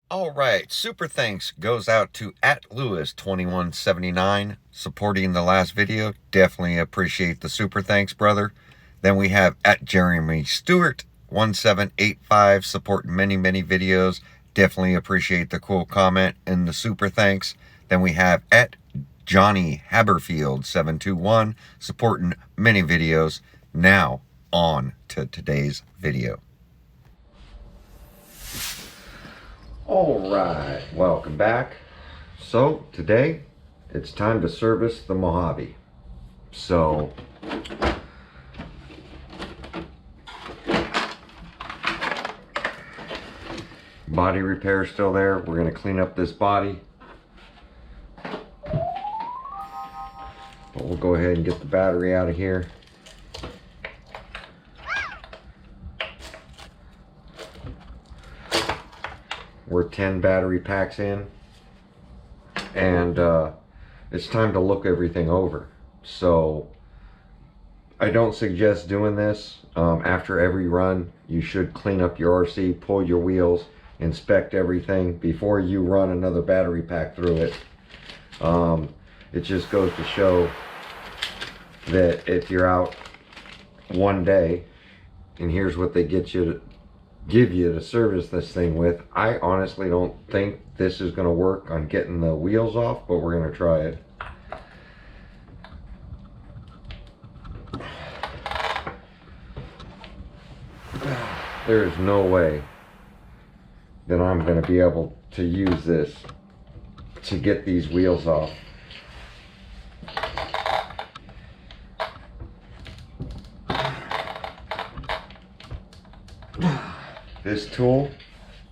All right, super thanks goes out to @Lewis2179 supporting the last video. Definitely appreciate the super thanks, brother. Then we have @Jeremy Stewart 1785 supporting many videos. Definitely appreciate the cool comment and the super thanks. Then we have @Johnny Haberfield 721 supporting many videos. Now on to today's video. All right, welcome back. So today it's time to service the Mojave. So body repair is still there. We're going to clean up this body, but we'll go ahead and get the battery out of here. We're 10 battery packs in, and it's time to look everything over. So I don't suggest doing this. After every run, you should clean up your RC, pull your wheels, inspect everything before you run another battery pack through it. It just goes to show that if you're out one day and here's what they give you to service this thing with, I honestly don't think this is going to work on getting the wheels off, but we're going to try it. There is no way that I'm going to be able to use this to get these wheels off. This tool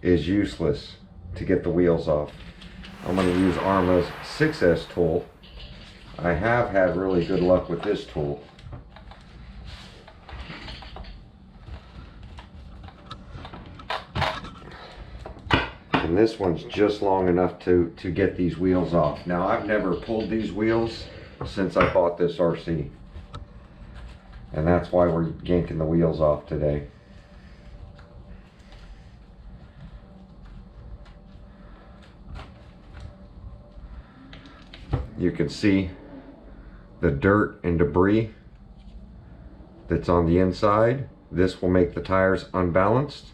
is useless to get the wheels off. I'm going to use Arrma's 6S tool. I have had really good luck with this tool. And this one's just long enough to get these wheels off. Now, I've never pulled these wheels since I bought this RC. And that's why we're yanking the wheels off today. You can see the dirt and debris that's on the inside. This will make the tires unbalanced.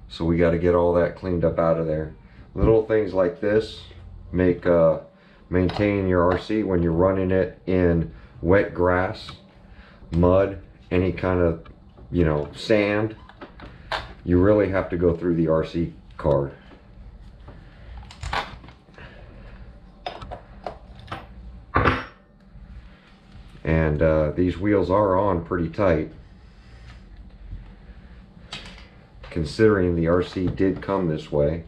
So we got to get all that cleaned up out of there. Little things like this make maintain your RC when you're running it in wet grass, mud, any kind of, sand. You really have to go through the RC card. And these wheels are on pretty tight, considering the RC did come this way.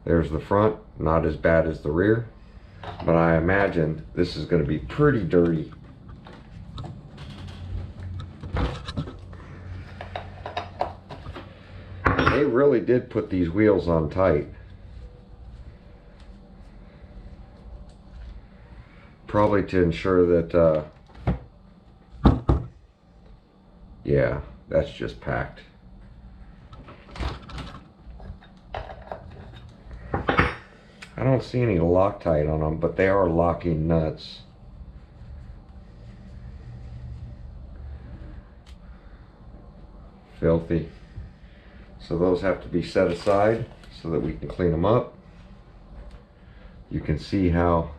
There's the front, not as bad as the rear, but I imagine this is going to be pretty dirty. They really did put these wheels on tight. Probably to ensure that, yeah, that's just packed. I don't see any Loctite on them, but they are locking nuts. Filthy. So those have to be set aside so that we can clean them up. You can see how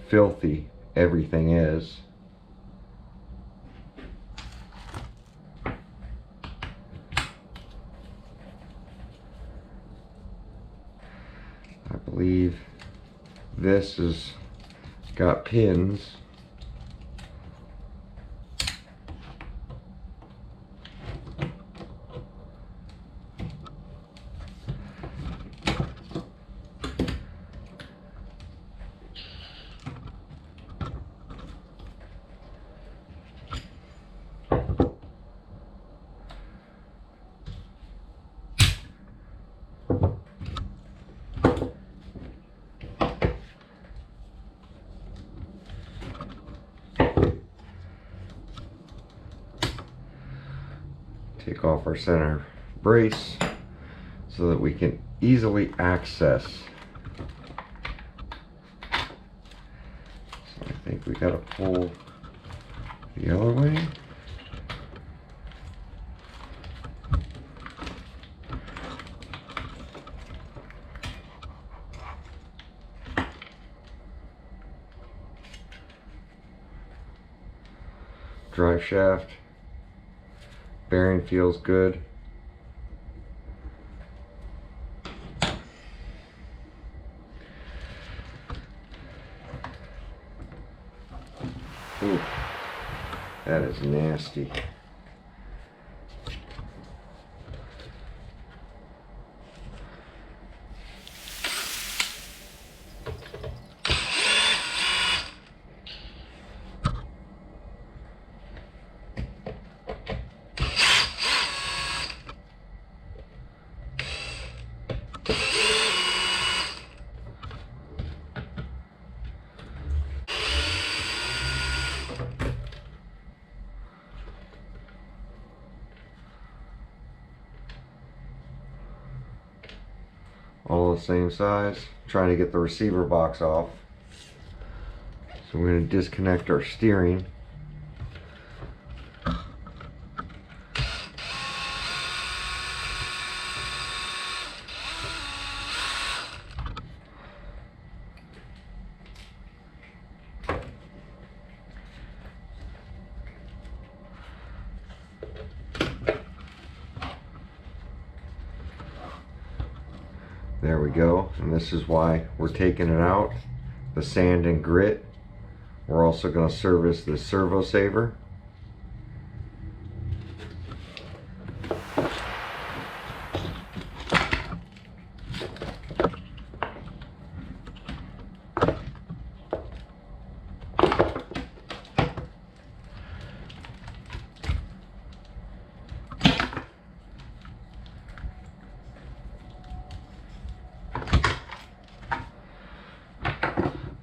filthy everything is. I believe this has got pins. Take off our center brace so that we can easily access. So I think we gotta pull the other way. Drive shaft, bearing feels good. Ooh, that is nasty. All the same size. Trying to get the receiver box off. So we're going to disconnect our steering. There we go, and this is why we're taking it out. The sand and grit. We're also going to service the servo saver.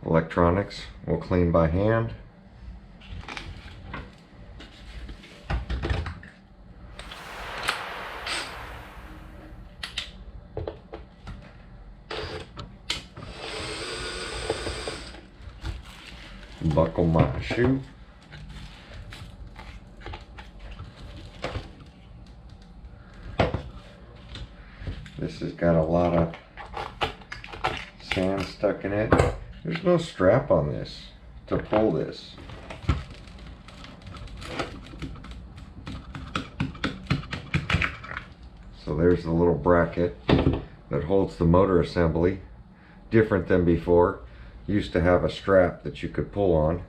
Electronics we'll clean by hand. Buckle my shoe. This has got a lot of sand stuck in it. There's no strap on this to pull this. So there's the little bracket that holds the motor assembly. Different than before. Used to have a strap that you could pull on.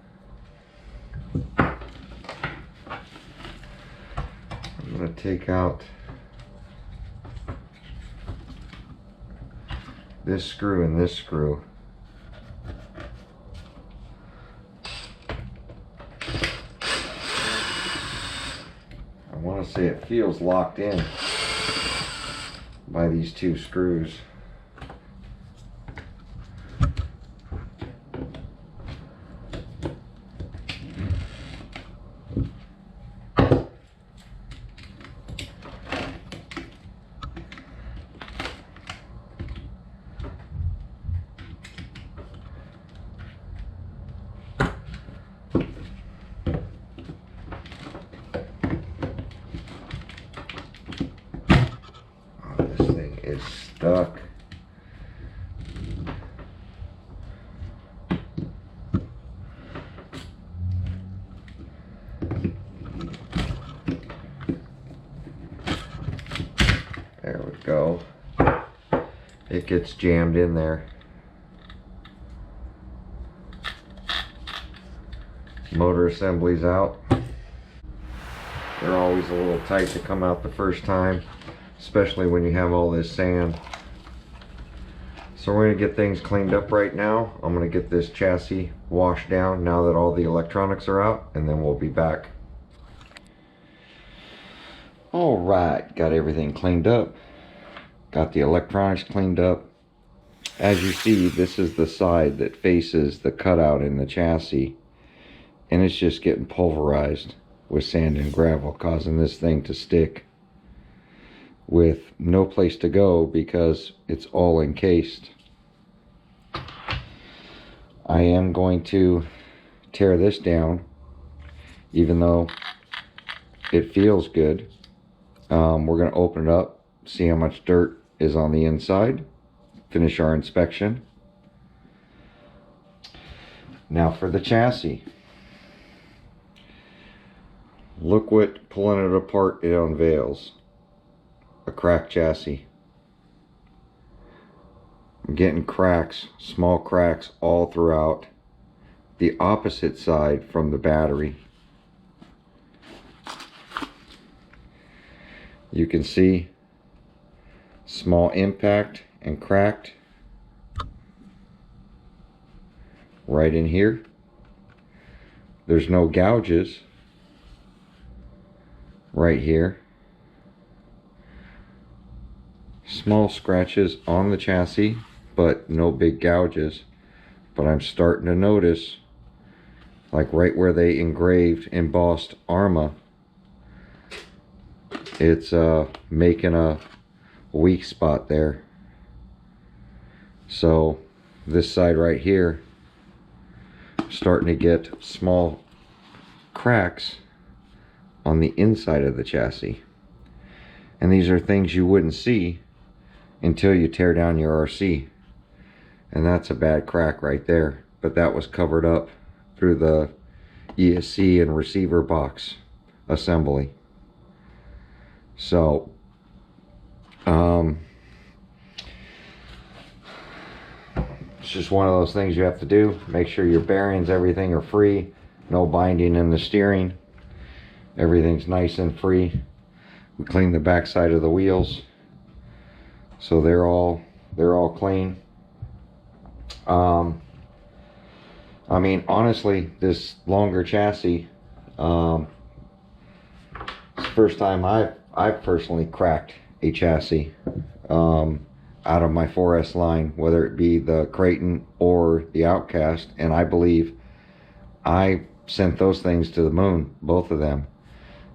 I'm going to take out this screw and this screw. I want to say it feels locked in by these two screws. Stuck. There we go. It gets jammed in there. Motor assembly's out. They're always a little tight to come out the first time, especially when you have all this sand. So we're going to get things cleaned up right now. I'm going to get this chassis washed down now that all the electronics are out, and then we'll be back. Alright, got everything cleaned up. Got the electronics cleaned up. As you see, this is the side that faces the cutout in the chassis. And it's just getting pulverized with sand and gravel, causing this thing to stick. with no place to go because it's all encased. I am going to tear this down, even though it feels good. We're going to open it up, see how much dirt is on the inside, finish our inspection. Now for the chassis. Look what pulling it apart it unveils. A cracked chassis. I'm getting cracks, small cracks all throughout the opposite side from the battery. You can see small impact and cracked right in here. There's no gouges right here. Small scratches on the chassis, but no big gouges. But I'm starting to notice, like right where they embossed Arrma, it's making a weak spot there. So this side right here, starting to get small cracks on the inside of the chassis. And these are things you wouldn't see until you tear down your RC. And that's a bad crack right there. But that was covered up through the ESC and receiver box assembly. So, it's just one of those things you have to do. Make sure your bearings, everything are free. No binding in the steering. Everything's nice and free. We cleaned the back side of the wheels, so they're all clean. I mean, honestly, this longer chassis, it's the first time I've personally cracked a chassis out of my 4S line, whether it be the Creighton or the Outcast, and I believe I sent those things to the moon, both of them.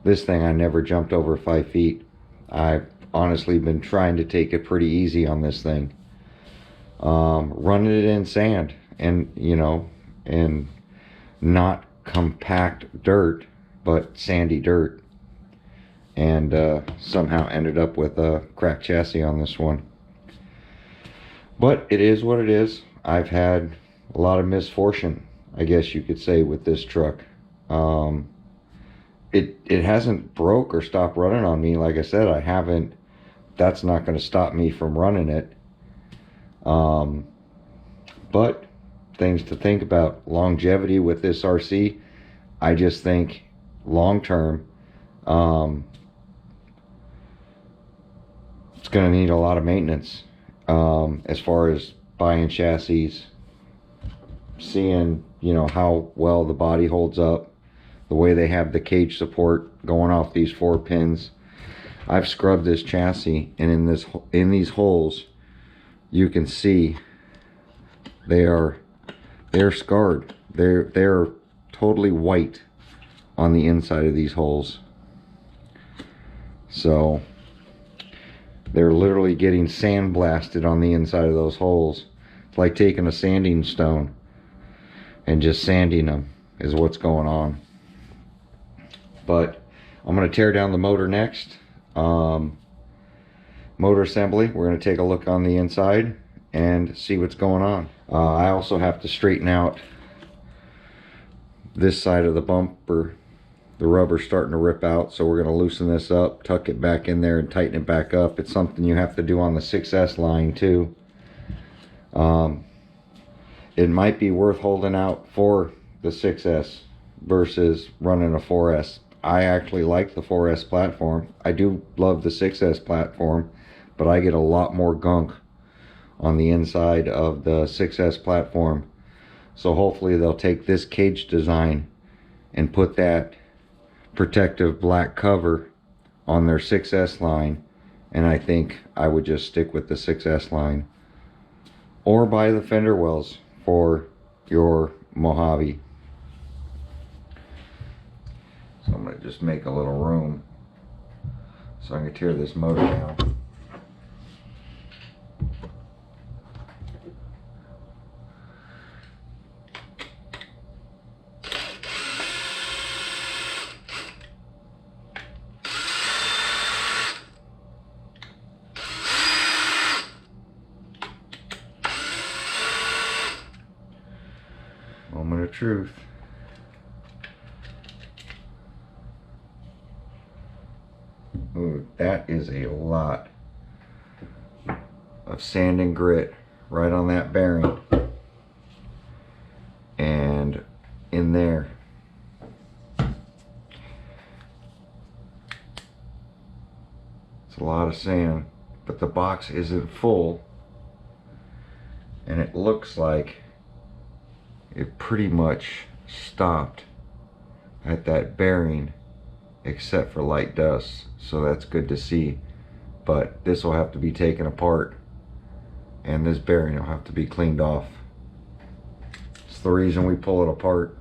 This thing, I never jumped over 5 feet. I've honestly been trying to take it pretty easy on this thing. Running it in sand and, you know, and not compact dirt, but sandy dirt. And somehow ended up with a cracked chassis on this one. But it is what it is. I've had a lot of misfortune, I guess you could say, with this truck. It hasn't broke or stopped running on me. Like I said, I haven't. That's not going to stop me from running it. But things to think about. Longevity with this RC. I just think long term, it's going to need a lot of maintenance. As far as buying chassis, seeing, you know, how well the body holds up, the way they have the cage support going off these 4 pins. I've scrubbed this chassis, and in these holes, you can see they're scarred. They're totally white on the inside of these holes. So they're literally getting sandblasted on the inside of those holes. It's like taking a sanding stone and just sanding them is what's going on. But I'm going to tear down the motor next. Motor assembly. We're going to take a look on the inside and see what's going on. I also have to straighten out this side of the bumper. The rubber's starting to rip out, so we're going to loosen this up, tuck it back in there, and tighten it back up. It's something you have to do on the 6S line too. It might be worth holding out for the 6S versus running a 4S. I actually like the 4S platform. I do love the 6S platform, but I get a lot more gunk on the inside of the 6S platform. So hopefully they'll take this cage design and put that protective black cover on their 6S line, and I think I would just stick with the 6S line, or buy the fender wells for your Mojave. So I'm going to just make a little room So I'm going to tear this motor down. Moment of truth. Ooh, that is a lot of sand and grit right on that bearing and in there. It's a lot of sand, but the box isn't full, and it looks like it pretty much stopped at that bearing except for light dust, so that's good to see. But this will have to be taken apart and this bearing will have to be cleaned off. It's the reason we pull it apart.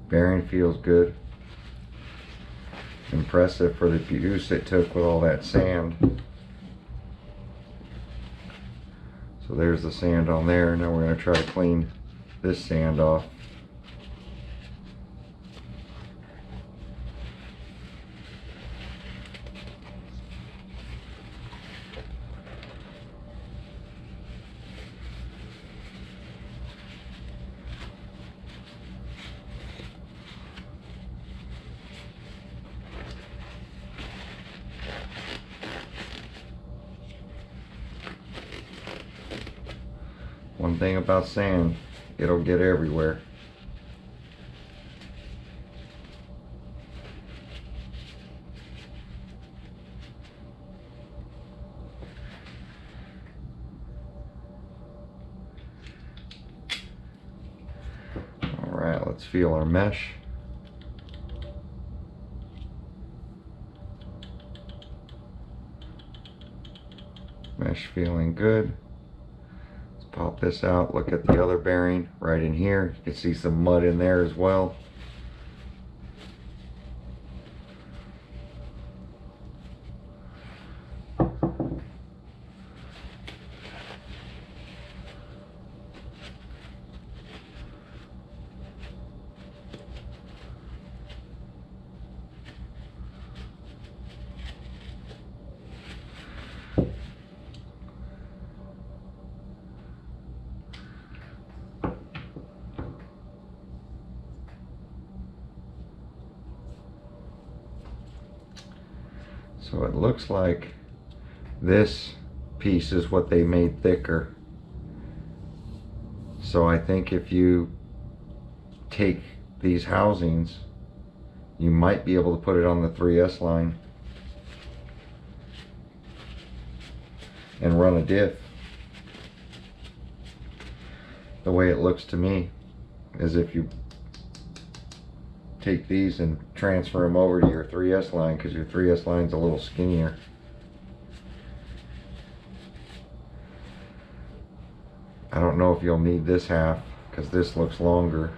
Bearing feels good. Impressive for the use it took with all that sand. So there's the sand on there. Now we're going to try to clean this sand off. One thing about sand, it'll get everywhere. All right, let's feel our mesh. Mesh feeling good. Pop this out, look at the other bearing right in here. You can see some mud in there as well. So it looks like this piece is what they made thicker. So I think if you take these housings, you might be able to put it on the 3S line and run a diff. The way it looks to me is if you take these and transfer them over to your 3S line, because your 3S line's a little skinnier. I don't know if you'll need this half because this looks longer,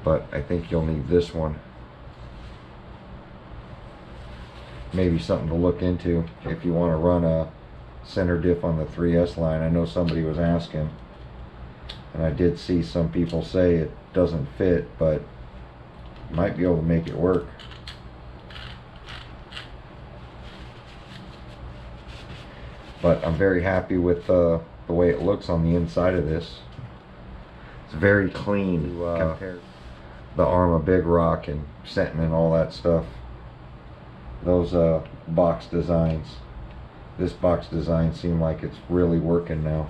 but I think you'll need this one. Maybe something to look into if you want to run a center diff on the 3S line. I know somebody was asking, and I did see some people say it doesn't fit, but might be able to make it work. But I'm very happy with the way it looks on the inside of this. It's very clean compared to the Arrma Big Rock and Sentin and all that stuff. Those box designs. This box design seems like it's really working now.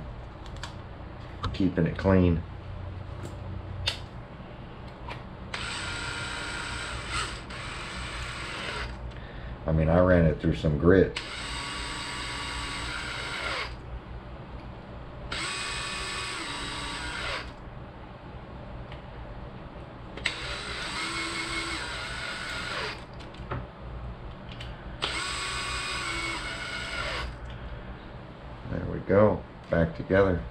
Keeping it clean. I mean, I ran it through some grit. There we go, back together.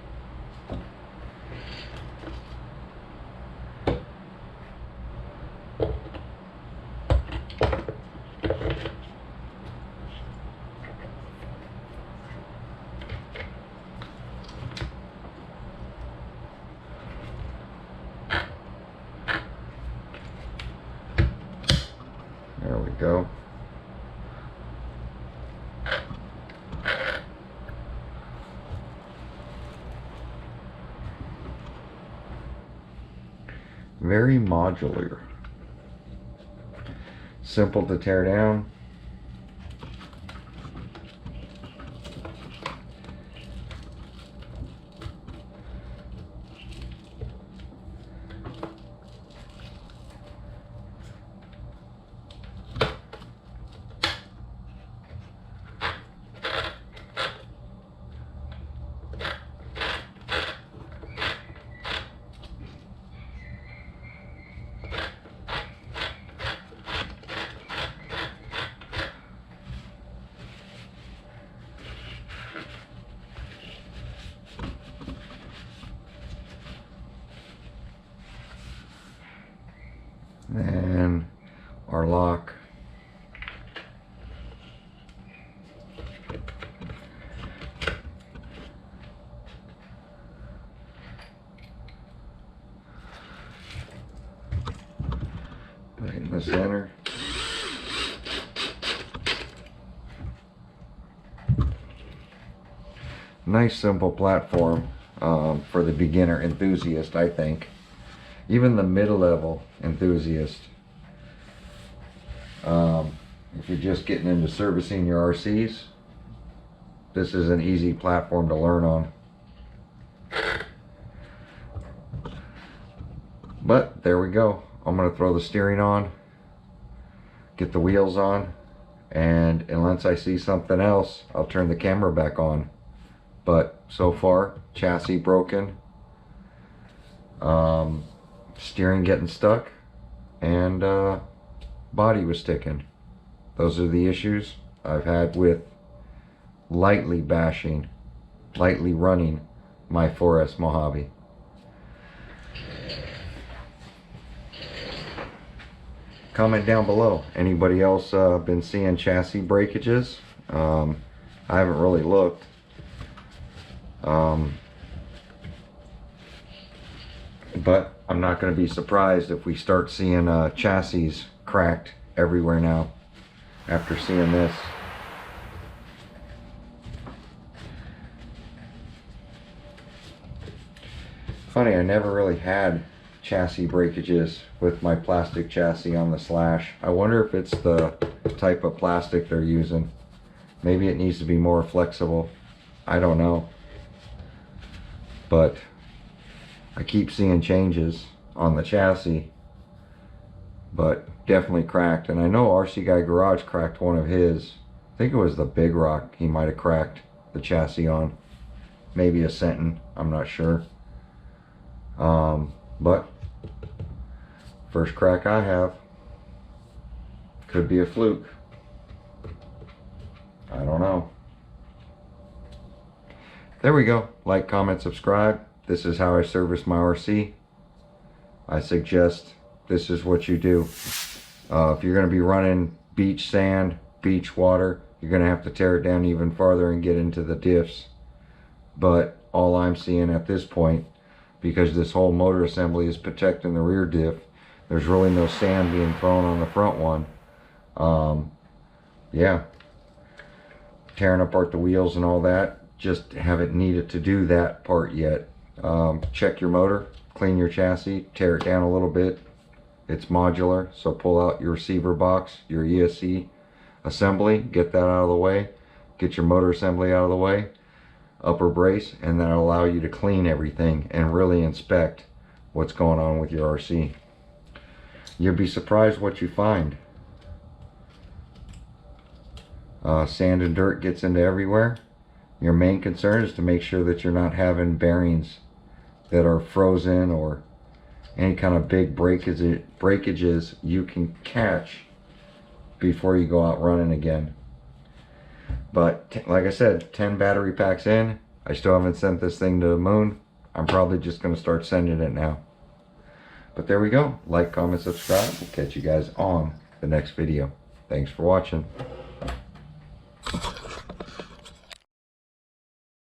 There we go. Very modular. Simple to tear down. And our lock. Right in the center. Nice simple platform for the beginner enthusiast, I think. Even the mid-level enthusiast. If you're just getting into servicing your RCs, this is an easy platform to learn on. But there we go. I'm going to throw the steering on, get the wheels on, and unless I see something else, I'll turn the camera back on. But so far, chassis broken, steering getting stuck, and body was sticking. Those are the issues I've had with lightly running my 4S Mojave. Comment down below. Anybody else been seeing chassis breakages? I haven't really looked. But I'm not going to be surprised if we start seeing chassis cracked everywhere now after seeing this. Funny, I never really had chassis breakages with my plastic chassis on the Slash. I wonder if it's the type of plastic they're using. Maybe it needs to be more flexible. I don't know. But I keep seeing changes on the chassis, but definitely cracked. And I know RC Guy Garage cracked one of his. I think it was the Big Rock he might have cracked the chassis on. Maybe a Senton, I'm not sure. But first crack I have. Could be a fluke. I don't know. There we go. Like, comment, subscribe. This is how I service my RC. I suggest this is what you do. If you're going to be running beach sand, beach water, you're going to have to tear it down even farther and get into the diffs. But all I'm seeing at this point, because this whole motor assembly is protecting the rear diff, there's really no sand being thrown on the front one. Yeah, tearing apart the wheels and all that, just haven't needed to do that part yet. Check your motor, clean your chassis, tear it down a little bit. It's modular, so pull out your receiver box, your ESC assembly, get that out of the way, get your motor assembly out of the way, upper brace, and that'll allow you to clean everything and really inspect what's going on with your RC. You'll be surprised what you find. Sand and dirt gets into everywhere. Your main concern is to make sure that you're not having bearings that are frozen or any kind of big breakages you can catch before you go out running again. But like I said, 10 battery packs in. I still haven't sent this thing to the moon. I'm probably just going to start sending it now. But there we go. Like, comment, subscribe. We'll catch you guys on the next video. Thanks for watching.